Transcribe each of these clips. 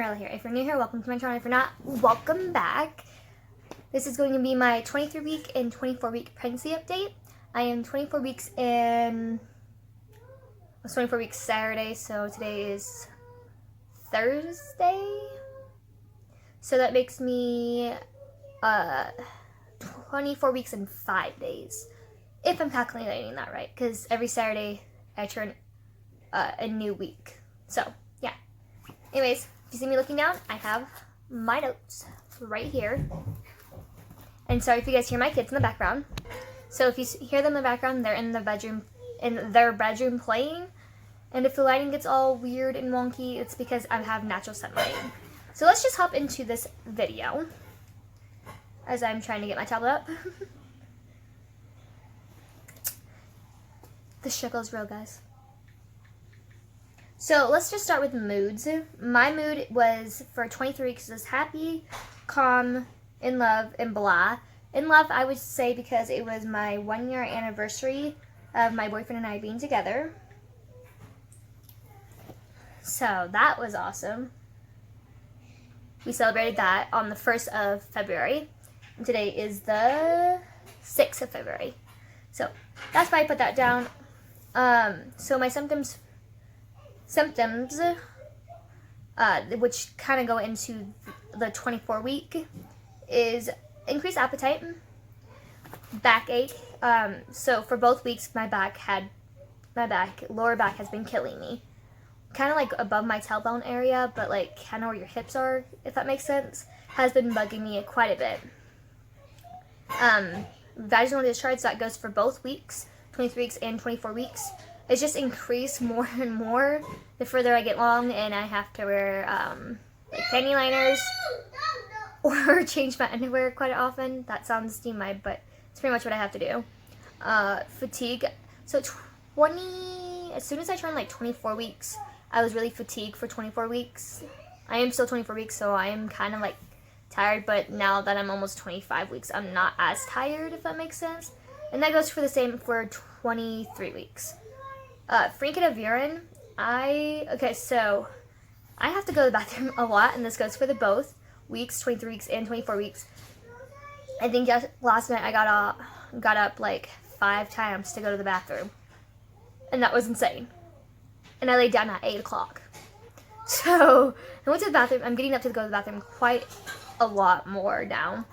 Cinderella here. If you're new here, welcome to my channel. If you're not, welcome back. This is going to be my 23-week and 24-week pregnancy update. I am 24 weeks in... I was 24 weeks Saturday, so today is Thursday. So that makes me 24 weeks and 5 days. If I'm calculating that right, because every Saturday I turn a new week. So, yeah. Anyways, if you see me looking down, I have my notes right here. And sorry if you guys hear my kids in the background. So if you hear them in the background, they're in their bedroom playing. And if the lighting gets all weird and wonky, it's because I have natural sunlight. So let's just hop into this video as I'm trying to get my tablet up. The struggle's real, guys. So let's just start with moods. My mood was for 23 weeks was happy, calm, in love, and blah. In love, I would say because it was my 1-year anniversary of my boyfriend and I being together. So that was awesome. We celebrated that on the 1st of February. And today is the 6th of February. So that's why I put that down. So my symptoms, which kind of go into the 24 week, is increased appetite, backache. So for both weeks, lower back has been killing me. Kind of like above my tailbone area, but like kind of where your hips are, if that makes sense, has been bugging me quite a bit. Vaginal discharge, that goes for both weeks, 23 weeks and 24 weeks. It's just increased more and more the further I get along, and I have to wear like panty liners or change my underwear quite often. That sounds steamy, but it's pretty much what I have to do. Fatigue. So as soon as I turned like 24 weeks, I was really fatigued for 24 weeks. I am still 24 weeks, so I am kind of like tired, but now that I'm almost 25 weeks, I'm not as tired, if that makes sense. And that goes for the same for 23 weeks. Freaking of urine. So I have to go to the bathroom a lot, and this goes for the both weeks, 23 weeks and 24 weeks. I think last night I got up like 5 times to go to the bathroom, and that was insane. And I laid down at 8 o'clock. So I went to the bathroom. I'm getting up to go to the bathroom quite a lot more now.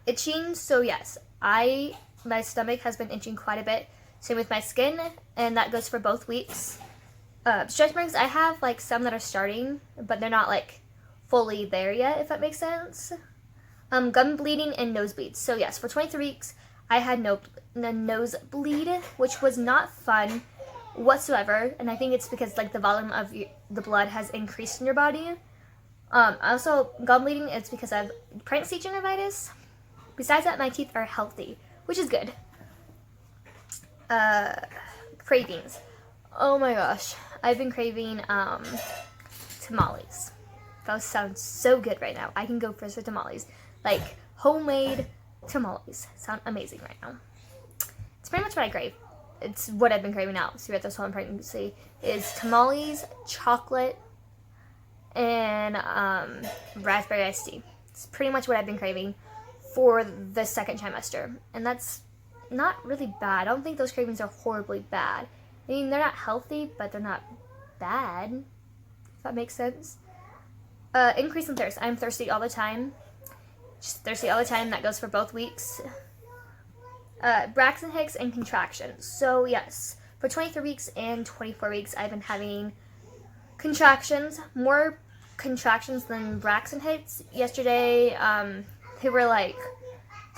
Itching. So yes, my stomach has been itching quite a bit. Same with my skin, and that goes for both weeks. Stretch marks, I have like some that are starting, but they're not like fully there yet, if that makes sense. Gum bleeding and nosebleeds. So yes, for 23 weeks, I had a nosebleed, which was not fun whatsoever, and I think it's because like the volume of the blood has increased in your body. Also, gum bleeding is because I have pregnancy gingivitis. Besides that, my teeth are healthy, which is good. Cravings. Oh my gosh, I've been craving tamales. Those sound so good right now. I can go for some tamales, like homemade tamales. Sound amazing right now. It's pretty much what I crave. It's what I've been craving now throughout this whole pregnancy is tamales, chocolate, and raspberry iced tea. It's pretty much what I've been craving for the second trimester, and that's not really bad. I don't think those cravings are horribly bad. I mean, they're not healthy, but they're not bad, if that makes sense. Increase in thirst. I'm thirsty all the time. Just thirsty all the time. That goes for both weeks. Braxton Hicks and contractions. So yes, for 23 weeks and 24 weeks, I've been having contractions. More contractions than Braxton Hicks. Yesterday, they were like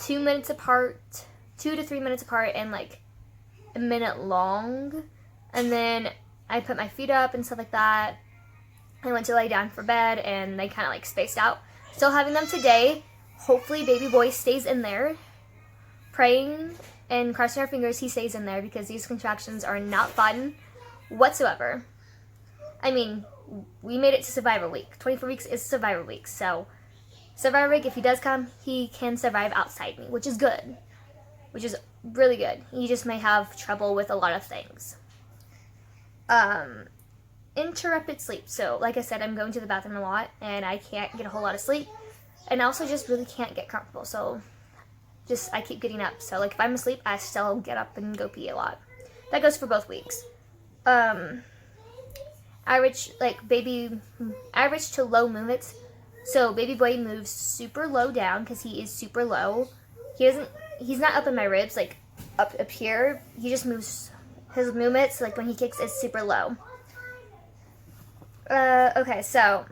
2 minutes apart, 2 to 3 minutes apart, and like a minute long. And then I put my feet up and stuff like that. I went to lay down for bed, and they kind of like spaced out. Still having them today. Hopefully baby boy stays in there. Praying and crossing our fingers he stays in there, because these contractions are not fun whatsoever. I mean, we made it to Survivor Week. 24 weeks is Survivor Week, so Survivor Week, if he does come, he can survive outside me, which is good. Which is really good. He just may have trouble with a lot of things. interrupted sleep. So like I said, I'm going to the bathroom a lot and I can't get a whole lot of sleep, and also just really can't get comfortable. So just I keep getting up. So like if I'm asleep, I still get up and go pee a lot. That goes for both weeks. Average to low movements. So baby boy moves super low down because he is super low. He's not up in my ribs like up here. He just moves, his movements like when he kicks is super low. Okay, so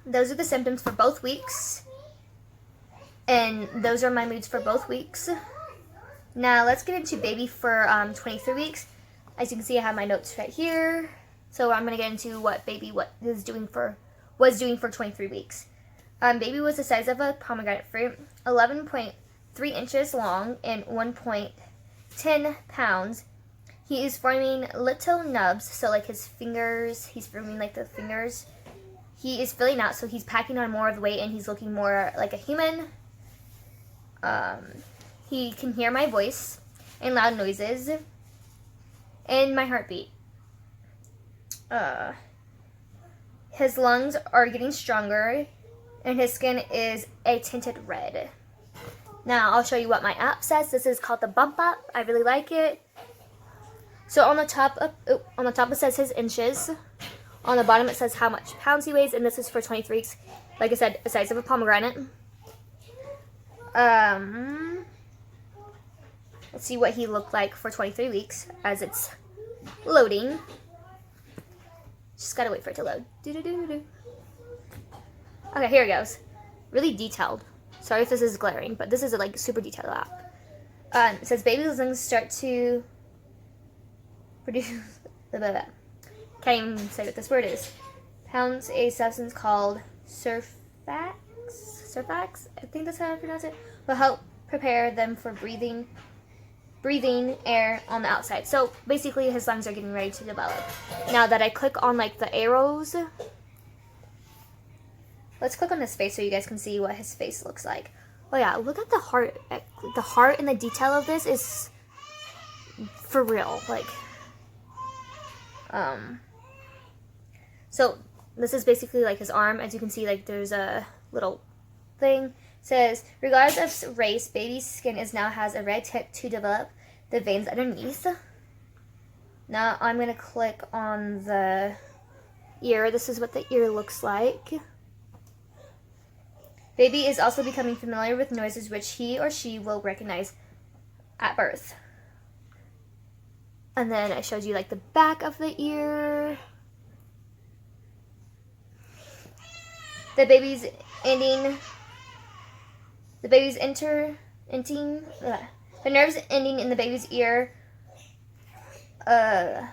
those are the symptoms for both weeks. And those are my moods for both weeks. Now let's get into baby for 23 weeks. As you can see, I have my notes right here. So I'm gonna get into what baby was doing for 23 weeks. Baby was the size of a pomegranate fruit, 11.3 inches long and 1.10 pounds. He is forming little nubs, so like his fingers, he's forming like the fingers. He is filling out, so he's packing on more of the weight and he's looking more like a human. He can hear my voice and loud noises and my heartbeat. His lungs are getting stronger and his skin is a tinted red. Now I'll show you what my app says. This is called the Bump App. I really like it. So on the top it says his inches. On the bottom it says how much pounds he weighs, and this is for 23 weeks. Like I said, the size of a pomegranate. Let's see what he looked like for 23 weeks as it's loading. Just gotta wait for it to load. Okay, here it goes. Really detailed. Sorry if this is glaring, but this is a like super detailed app. It says baby's lungs start to produce can't even say what this word is. Pounds a substance called surfax, I think that's how I pronounce it, will help prepare them for breathing air on the outside. So basically his lungs are getting ready to develop. Now that I click on like the arrows, let's click on his face so you guys can see what his face looks like. Oh yeah, look at the heart. The heart and the detail of this is for real. Like, so this is basically like his arm. As you can see, like there's a little thing. It says, regardless of race, baby's skin now has a red tip to develop the veins underneath. Now I'm going to click on the ear. This is what the ear looks like. Baby is also becoming familiar with noises which he or she will recognize at birth. And then I showed you like the back of the ear. The nerves ending in the baby's ear, the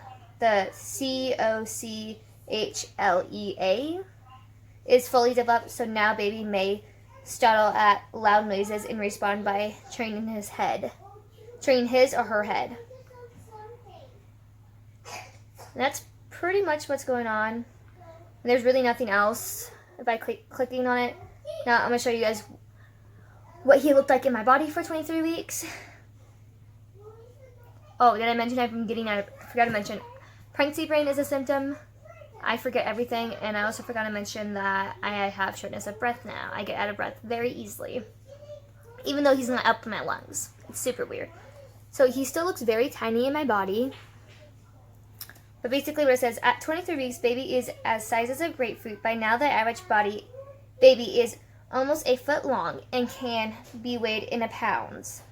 cochlea, is fully developed, so now baby may startle at loud noises and respond by training his or her head. And that's pretty much what's going on. And there's really nothing else if I clicking on it. Now I'm going to show you guys what he looked like in my body for 23 weeks. Oh, did I mention I forgot to mention pregnancy brain is a symptom. I forget everything, and I also forgot to mention that I have shortness of breath now. I get out of breath very easily, even though he's not up in my lungs. It's super weird. So he still looks very tiny in my body. But basically what it says, at 23 weeks, baby is as size as a grapefruit. By now, the average baby is almost a foot long and can be weighed in pounds.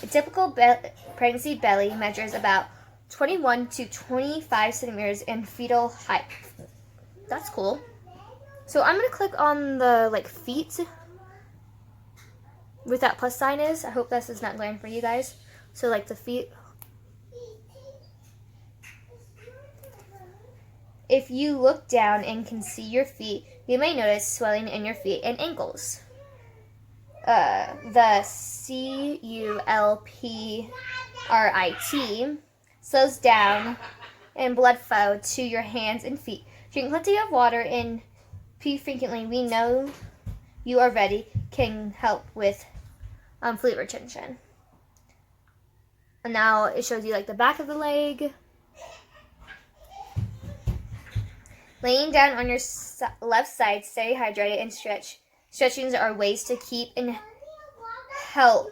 A typical pregnancy belly measures about 21 to 25 centimeters in fetal height. That's cool. So I'm going to click on the like feet with that plus sign is. I hope this is not glaring for you guys. So like the feet. If you look down and can see your feet, you may notice swelling in your feet and ankles. The CULPRIT slows down and blood flow to your hands and feet. Drink plenty of water and pee frequently. We know you are ready. Can help with fluid retention. And now it shows you like the back of the leg. Laying down on your left side, stay hydrated and stretch. Stretchings are ways to keep and help.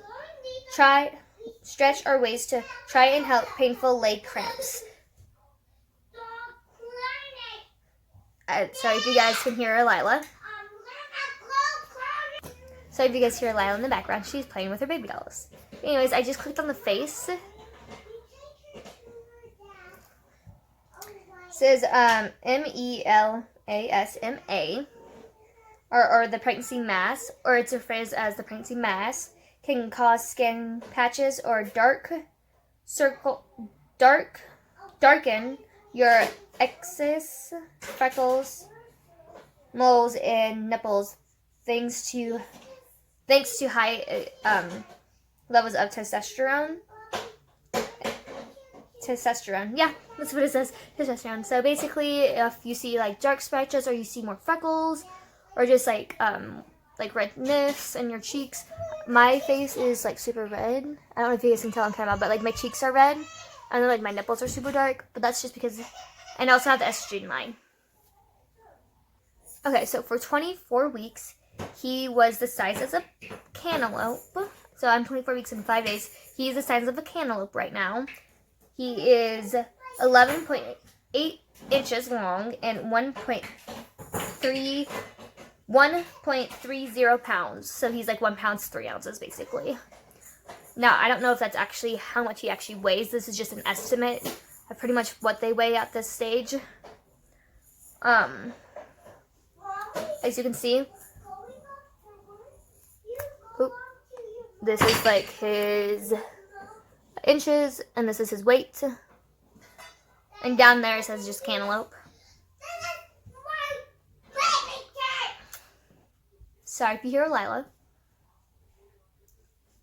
Stretch are ways to try and help painful leg cramps. Sorry if you guys can hear Lila. So if you guys hear Lila in the background, she's playing with her baby dolls. Anyways, I just clicked on the face. It says MELASMA, or the pregnancy mass, or it's phrased as the pregnancy mass, can cause skin patches or darken your excess, freckles, moles, and nipples, thanks to high levels of testosterone. Yeah, that's what it says, testosterone. So basically, if you see like dark patches, or you see more freckles, or just like redness in your cheeks. My face is like super red. I don't know if you guys can tell on camera, but like my cheeks are red, and then like my nipples are super dark. But that's just because, and I also have the estrogen line. Okay, so for 24 weeks, he was the size of a cantaloupe. So I'm 24 weeks and 5 days. He's the size of a cantaloupe right now. He is 11.8 inches long and 1.30 pounds. So he's like 1 pound 3 ounces basically. Now, I don't know if that's actually how much he actually weighs. This is just an estimate of pretty much what they weigh at this stage. As you can see, this is like his inches, and this is his weight. And down there it says just cantaloupe. Sorry if you hear Lila.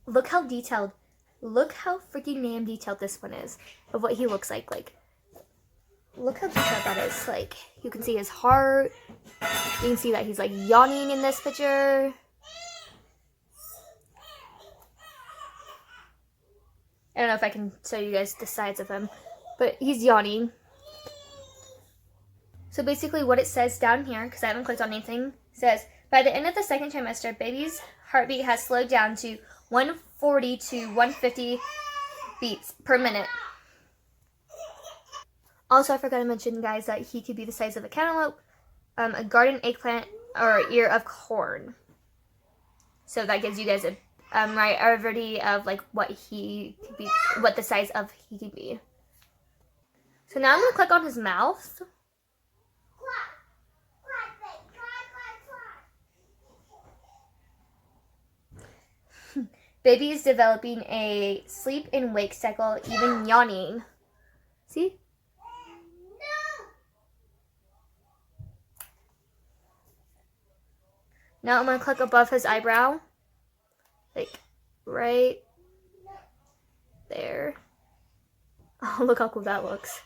Look how detailed, look how freaking damn detailed this one is of what he looks like. Like, look how detailed that is. Like, you can see his heart. You can see that he's like yawning in this picture. I don't know if I can show you guys the sides of him, but he's yawning. So basically what it says down here, because I haven't clicked on anything, says, by the end of the second trimester, baby's heartbeat has slowed down to 140 to 150 beats per minute. Also, I forgot to mention, guys, that he could be the size of a cantaloupe, a garden eggplant, or ear of corn. So that gives you guys a variety of like what he could be, what the size of he could be. So now I'm gonna click on his mouth. Baby is developing a sleep and wake cycle, even yawning. See? Now I'm going to click above his eyebrow. Like, right there. Oh, look how cool that looks.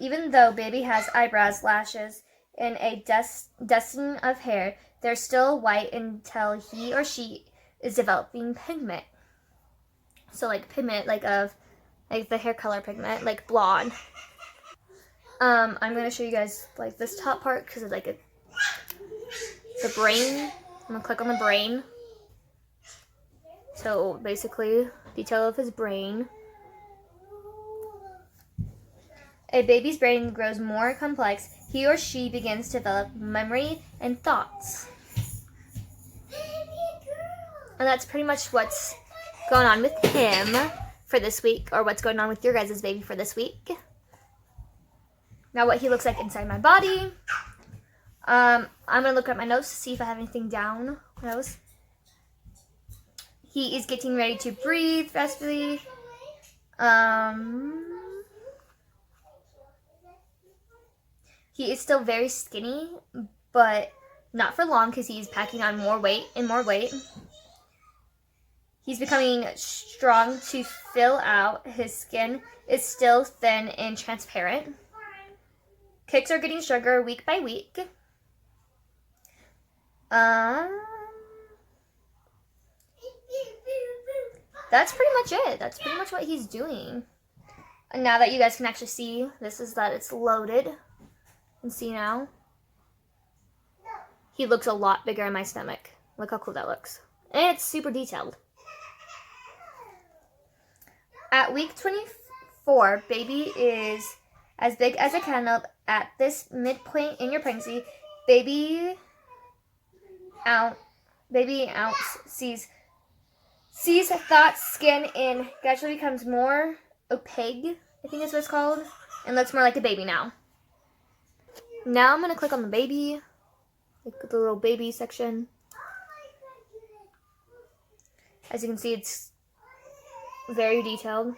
Even though baby has eyebrows, lashes, and a dusting of hair, they're still white until he or she is developing pigment. So like pigment, like the hair color pigment, like blonde. I'm gonna show you guys like this top part because it's like the brain. I'm gonna click on the brain. So basically, detail of his brain. A baby's brain grows more complex. He or she begins to develop memory and thoughts. And that's pretty much what's going on with him for this week, or what's going on with your guys' baby for this week. Now what he looks like inside my body. I'm going to look at my notes to see if I have anything down. Nose. He is getting ready to breathe fastly. He is still very skinny, but not for long because he's packing on more weight and more weight. He's becoming strong to fill out. His skin is still thin and transparent. Kicks are getting stronger week by week. That's pretty much it. That's pretty much what he's doing. now that you guys can actually see, this is that it's loaded. You can see now. He looks a lot bigger in my stomach. Look how cool that looks. And it's super detailed. At week 24, baby is as big as a cantaloupe. At this midpoint in your pregnancy, baby ounce sees thoughts, skin, and gradually becomes more opaque, I think is what it's called, and looks more like a baby now. Now I'm going to click on the baby, like the little baby section. As you can see, it's very detailed.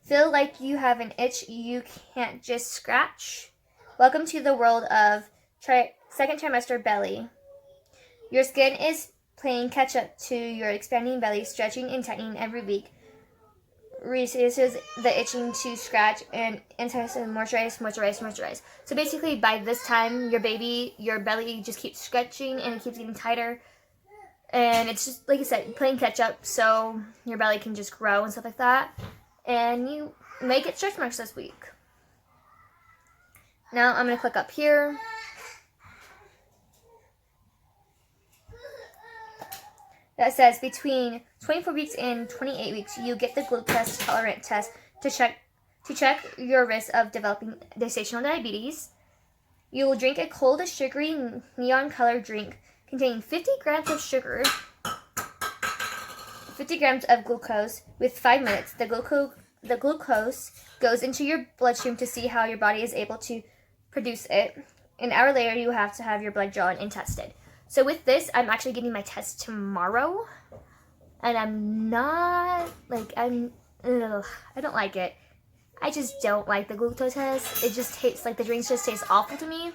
Feel like you have an itch you can't just scratch? Welcome to the world of second trimester belly. Your skin is playing catch up to your expanding belly, stretching and tightening every week. Reduces the itching to scratch and entices moisturize. So basically, by this time, your belly just keeps stretching and it keeps getting tighter. And it's just, like I said, playing catch up, so your belly can just grow and stuff like that. And you may get stretch marks this week. Now I'm going to click up here. That says between 24 weeks and 28 weeks, you get the glucose tolerant test to check your risk of developing gestational diabetes. You will drink a cold, sugary, neon-colored drink containing 50 grams of sugar, 50 grams of glucose with 5 minutes. The glucose goes into your bloodstream to see how your body is able to produce it. An hour later, you have to have your blood drawn and tested. So with this, I'm actually getting my test tomorrow, and I'm not, like, I don't like it. I just don't like the glucose test. It just tastes, like, the drinks just taste awful to me.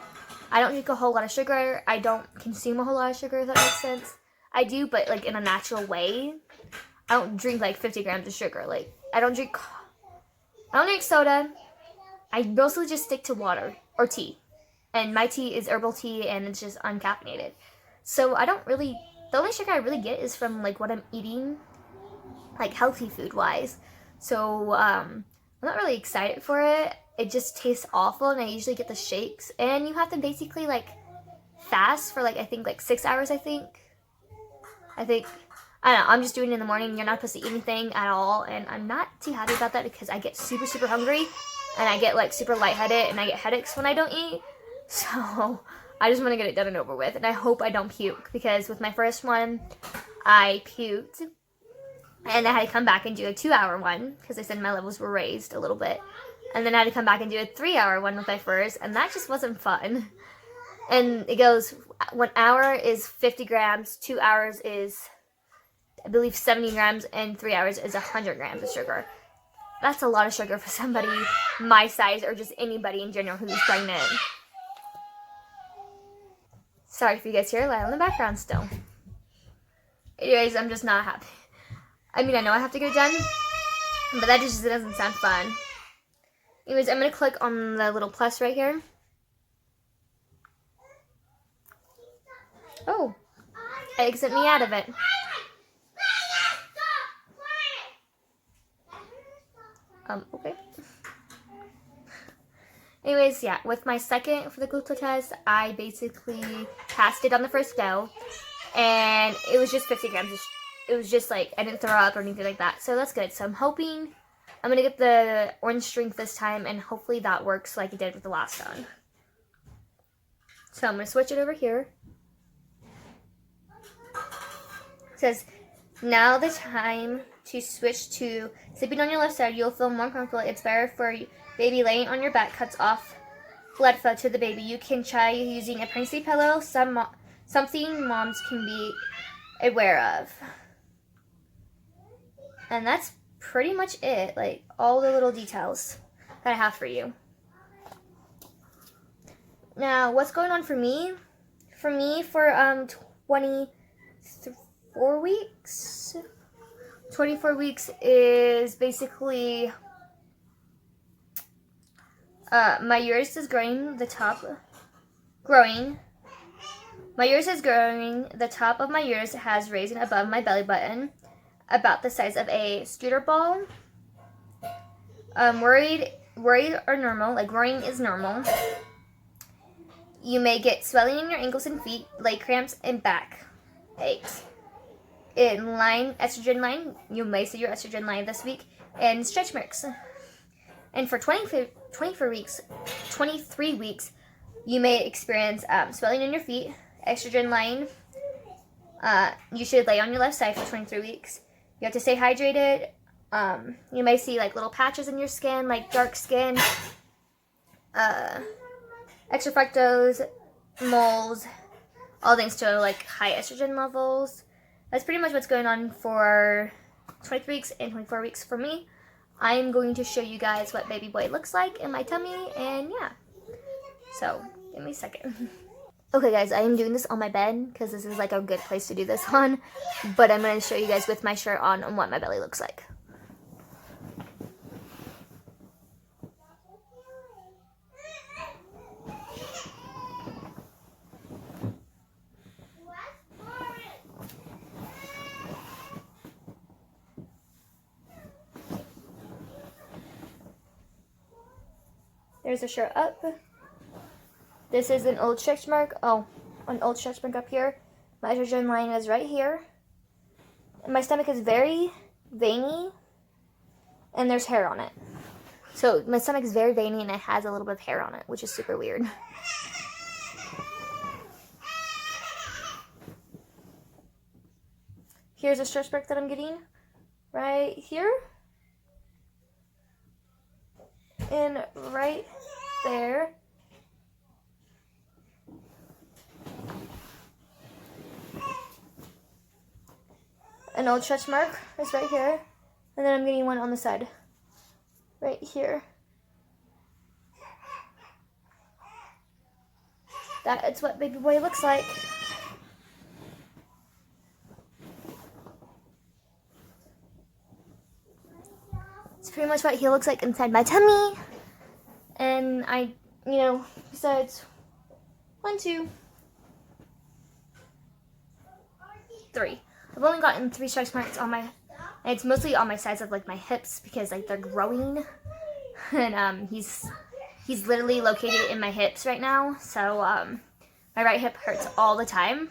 I don't drink a whole lot of sugar. I don't consume a whole lot of sugar, if that makes sense. I do, but, like, in a natural way. I don't drink, like, 50 grams of sugar. Like, I don't drink soda. I mostly just stick to water or tea. And my tea is herbal tea, and it's just uncaffeinated. So the only sugar I really get is from, like, what I'm eating, like, healthy food-wise. So, I'm not really excited for it. It just tastes awful, and I usually get the shakes. And you have to basically, like, fast for, like, I think, like, 6 hours, I don't know, I'm just doing it in the morning. You're not supposed to eat anything at all, and I'm not too happy about that because I get super, super hungry, and I get, like, super lightheaded, and I get headaches when I don't eat. So I just want to get it done and over with, and I hope I don't puke, because with my first one, I puked, and I had to come back and do a 2-hour one, because they said my levels were raised a little bit, and then I had to come back and do a 3-hour one with my first, and that just wasn't fun. And it goes, 1 hour is 50 grams, 2 hours is, I believe, 70 grams, and 3 hours is 100 grams of sugar. That's a lot of sugar for somebody my size, or just anybody in general who's pregnant. Sorry if you guys hear a light in the background still. Anyways, I'm just not happy. I mean, I know I have to get it done, but that just doesn't sound fun. Anyways, I'm going to click on the little plus right here. Oh, exit me out of it. Okay. Anyways, yeah, with my second for the glucose test, I basically passed it on the first go, and it was just 50 grams. It was just, like, I didn't throw up or anything like that, so that's good. So I'm hoping I'm going to get the orange drink this time, and hopefully that works like it did with the last one. So I'm going to switch it over here. It says, now the time to switch to sleeping on your left side. You'll feel more comfortable. It's better for you. Baby laying on your back cuts off blood flow to the baby. You can try using a pregnancy pillow, something moms can be aware of. And that's pretty much it, like all the little details that I have for you. Now, what's going on for me? For 24 weeks. 24 weeks is basically my uterus is growing. My uterus is growing. The top of my uterus has risen above my belly button. about the size of a scooter ball. Worried or normal, like worrying is normal. You may get swelling in your ankles and feet, leg cramps, and back aches. In estrogen line, you may see your estrogen line this week, and stretch marks. And for 23 weeks, you may experience swelling in your feet, estrogen line. You should lay on your left side for 23 weeks. You have to stay hydrated. You may see like little patches in your skin, like dark skin, extra fructose, moles, all thanks to like high estrogen levels. That's pretty much what's going on for 23 weeks and 24 weeks for me. I'm going to show you guys what baby boy looks like in my tummy, and yeah. So, give me a second. Okay guys, I am doing this on my bed because this is like a good place to do this on, but I'm going to show you guys with my shirt on what my belly looks like. There's a shirt up. This is an old stretch mark. Oh, an old stretch mark up here. My estrogen line is right here. And my stomach is very veiny, and there's hair on it. So my stomach is very veiny, and it has a little bit of hair on it, which is super weird. Here's a stretch mark that I'm getting right here. And right there. An old stretch mark is right here. And then I'm getting one on the side. Right here. That's what baby boy looks like. It's pretty much what he looks like inside my tummy. And besides 1, 2, 3. I've only gotten 3 stretch marks on my, and it's mostly on my sides of like my hips because like they're growing, and he's literally located in my hips right now, so my right hip hurts all the time.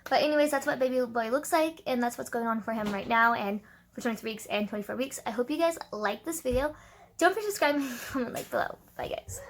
But anyways, that's what baby boy looks like, and that's what's going on for him right now, and for 23 weeks and 24 weeks. I hope you guys like this video. Don't forget to subscribe and comment like below. Bye guys.